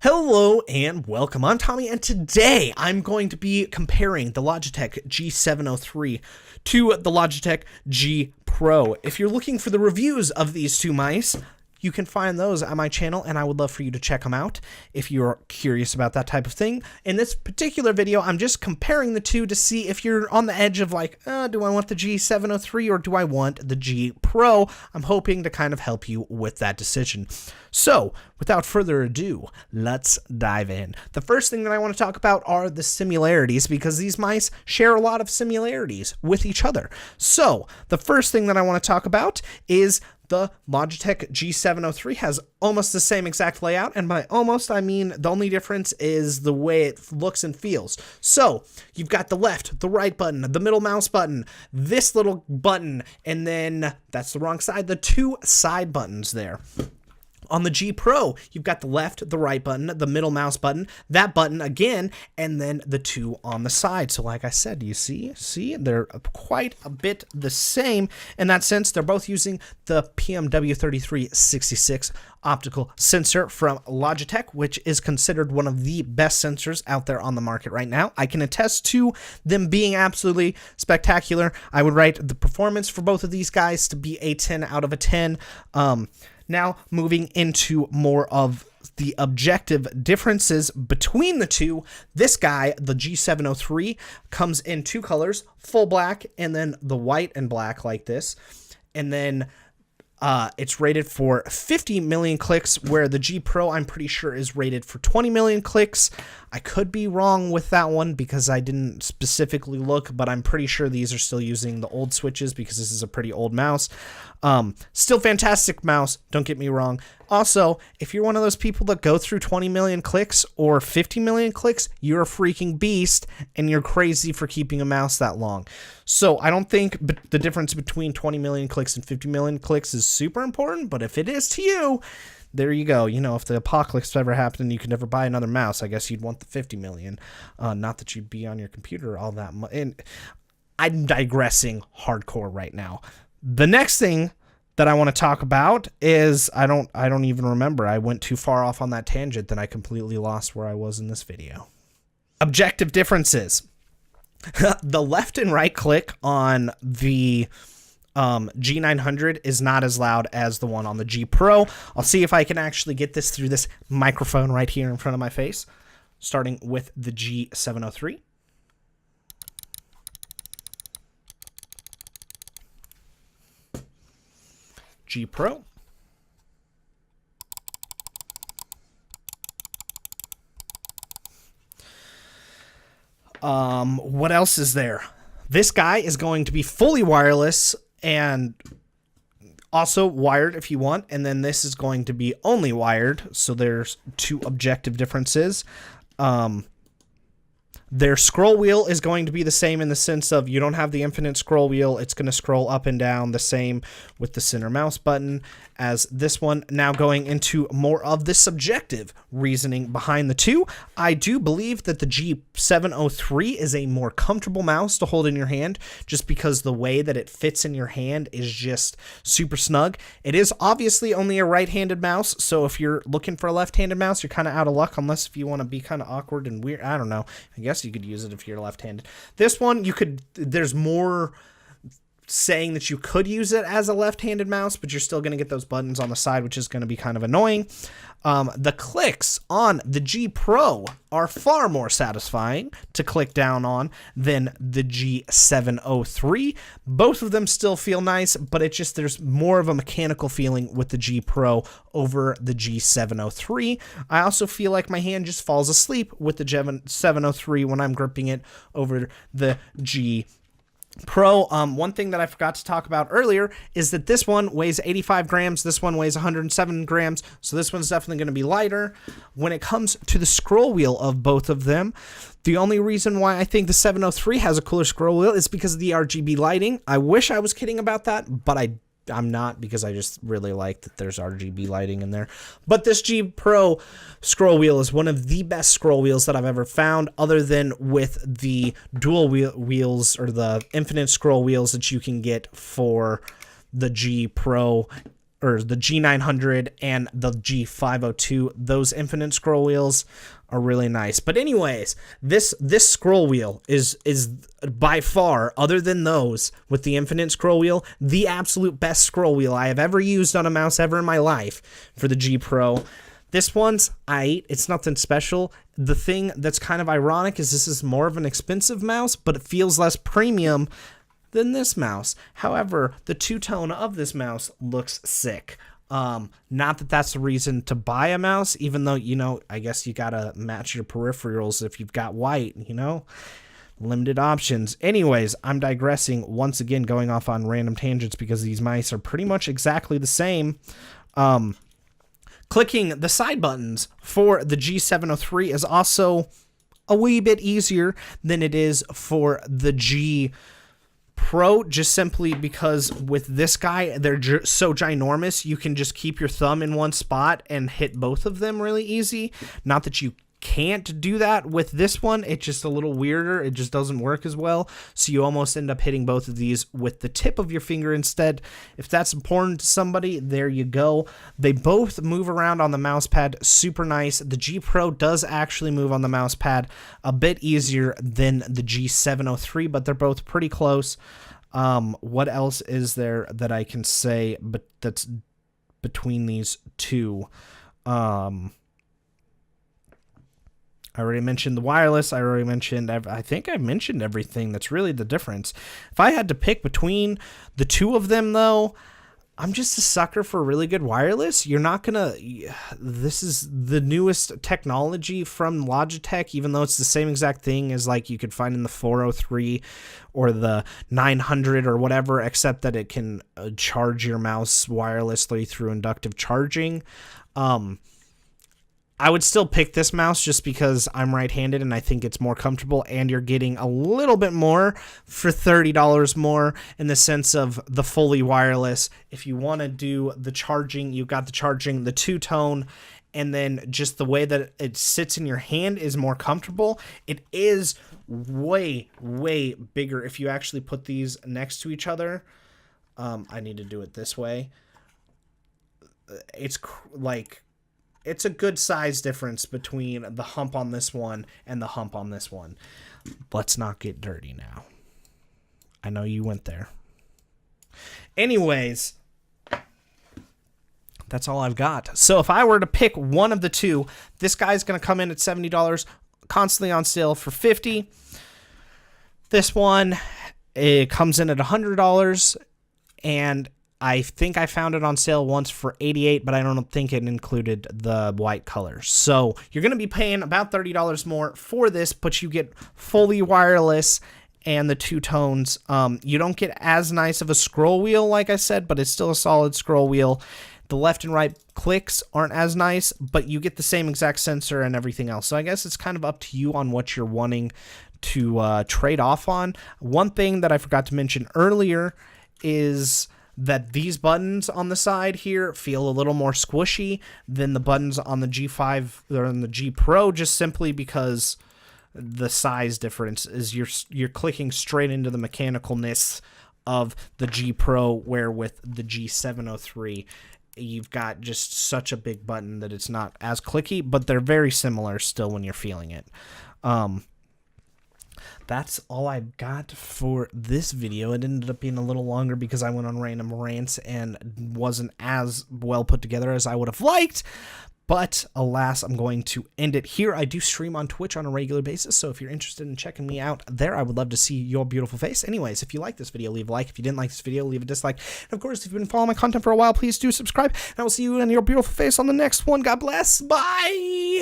Hello and welcome. I'm Tommy, and today I'm going to be comparing the Logitech G703 to the Logitech G Pro. If you're looking for the reviews of these two mice, you can find those on my channel, and I would love for you to check them out if you're curious about that type of thing. In this particular video, I'm just comparing the two to see if you're on the edge of like, do I want the G703 or do I want the G Pro? I'm hoping to kind of help you with that decision. So, without further ado, let's dive in. The first thing that I want to talk about are the similarities, because these mice share a lot of similarities with each other. So, the first thing that I want to talk about is the Logitech G703 has almost the same exact layout, and by almost, I mean the only difference is the way it looks and feels. So, you've got the left, the right button, the middle mouse button, this little button, and then, that's the wrong side, the two side buttons there. On the G Pro, you've got the left, the right button, the middle mouse button, that button again, and then the two on the side. So like I said, you see, they're quite a bit the same in that sense. They're both using the PMW3366 optical sensor from Logitech, which is considered one of the best sensors out there on the market right now. I can attest to them being absolutely spectacular. I would rate the performance for both of these guys to be a 10 out of a 10. Now, moving into more of the objective differences between the two, this guy, the G703, comes in two colors, full black and then the white and black like this. And then it's rated for 50 million clicks, where the G Pro, I'm pretty sure, is rated for 20 million clicks. I could be wrong with that one because I didn't specifically look, but I'm pretty sure these are still using the old switches because this is a pretty old mouse. Still fantastic mouse, don't get me wrong. Also, if you're one of those people that go through 20 million clicks or 50 million clicks, you're a freaking beast and you're crazy for keeping a mouse that long. So I don't think the difference between 20 million clicks and 50 million clicks is super important, but if it is to you, there you go. You know, if the apocalypse ever happened and you could never buy another mouse, I guess you'd want the 50 million. Not that you'd be on your computer all that much. And I'm digressing hardcore right now. The next thing that I want to talk about is, I don't even remember. I went too far off on that tangent that I completely lost where I was in this video. Objective differences. The left and right click on the G900 is not as loud as the one on the G Pro. I'll see if I can actually get this through this microphone right here in front of my face, starting with the G703. G Pro. What else is there? This guy is going to be fully wireless and also wired if you want, and then this is going to be only wired, so there's two objective differences. Their scroll wheel is going to be the same in the sense of you don't have the infinite scroll wheel. It's going to scroll up and down the same with the center mouse button as this one. Now going into more of the subjective reasoning behind the two, I do believe that the G703 is a more comfortable mouse to hold in your hand, just because the way that it fits in your hand is just super snug. It is obviously only a right-handed mouse, so if you're looking for a left-handed mouse, you're kind of out of luck, unless if you want to be kind of awkward and weird. I don't know. I guess you could use it if you're left-handed. This one, you could, there's more saying that you could use it as a left-handed mouse, but you're still going to get those buttons on the side, which is going to be kind of annoying. The clicks on the G Pro are far more satisfying to click down on than the G703. Both of them still feel nice, but it just, there's more of a mechanical feeling with the G Pro over the G703. I also feel like my hand just falls asleep with the G703 when I'm gripping it over the G Pro. One thing that I forgot to talk about earlier is that this one weighs 85 grams, this one weighs 107 grams, so this one's definitely going to be lighter. When it comes to the scroll wheel of both of them, the only reason why I think the 703 has a cooler scroll wheel is because of the RGB lighting. I wish I was kidding about that, but I'm not, because I just really like that there's RGB lighting in there. But this G Pro scroll wheel is one of the best scroll wheels that I've ever found, other than with the dual wheels or the infinite scroll wheels that you can get for the G Pro or the G900 and the G502. Those infinite scroll wheels are really nice. But anyways, this scroll wheel is by far, other than those with the infinite scroll wheel, the absolute best scroll wheel I have ever used on a mouse ever in my life for the G Pro. This one's it's nothing special. The thing that's kind of ironic is this is more of an expensive mouse, but it feels less premium than this mouse. However, the two-tone of this mouse looks sick. Not that that's the reason to buy a mouse, even though, you know, I guess you gotta match your peripherals if you've got white, you know, limited options. Anyways, I'm digressing once again, going off on random tangents because these mice are pretty much exactly the same. Clicking the side buttons for the G703 is also a wee bit easier than it is for the G Pro, just simply because with this guy, they're so ginormous, you can just keep your thumb in one spot and hit both of them really easy. Not that you can't do that with this one, it's just a little weirder, it just doesn't work as well, so you almost end up hitting both of these with the tip of your finger instead. If that's important to somebody, there you go. They both move around on the mouse pad super nice. The G Pro does actually move on the mouse pad a bit easier than the G703, but they're both pretty close. What else is there that I can say but that's between these two? I already mentioned the wireless. I already mentioned, I think I mentioned everything that's really the difference. If I had to pick between the two of them, though, I'm just a sucker for really good wireless. You're not going to, this is the newest technology from Logitech, even though it's the same exact thing as like you could find in the 403 or the 900 or whatever, except that it can charge your mouse wirelessly through inductive charging. I would still pick this mouse just because I'm right-handed and I think it's more comfortable, and you're getting a little bit more for $30 more in the sense of the fully wireless. If you want to do the charging, you've got the charging, the two-tone, and then just the way that it sits in your hand is more comfortable. It is way, way bigger if you actually put these next to each other. I need to do it this way. It's like... It's a good size difference between the hump on this one and the hump on this one. Let's not get dirty now. I know you went there. Anyways, that's all I've got. So if I were to pick one of the two, this guy's going to come in at $70, constantly on sale for $50. This one, it comes in at $100, and I think I found it on sale once for $88, but I don't think it included the white color. So you're going to be paying about $30 more for this, but you get fully wireless and the two tones. You don't get as nice of a scroll wheel, like I said, but it's still a solid scroll wheel. The left and right clicks aren't as nice, but you get the same exact sensor and everything else. So I guess it's kind of up to you on what you're wanting to trade off on. One thing that I forgot to mention earlier is that these buttons on the side here feel a little more squishy than the buttons on the G5 or on the G Pro, just simply because the size difference is you're clicking straight into the mechanicalness of the G Pro, where with the G703 you've got just such a big button that it's not as clicky, but they're very similar still when you're feeling it. That's all I got for this video. It ended up being a little longer because I went on random rants and wasn't as well put together as I would have liked. But alas, I'm going to end it here. I do stream on Twitch on a regular basis, so if you're interested in checking me out there, I would love to see your beautiful face. Anyways, if you like this video, leave a like. If you didn't like this video, leave a dislike. And of course, if you've been following my content for a while, please do subscribe. And I will see you and your beautiful face on the next one. God bless. Bye!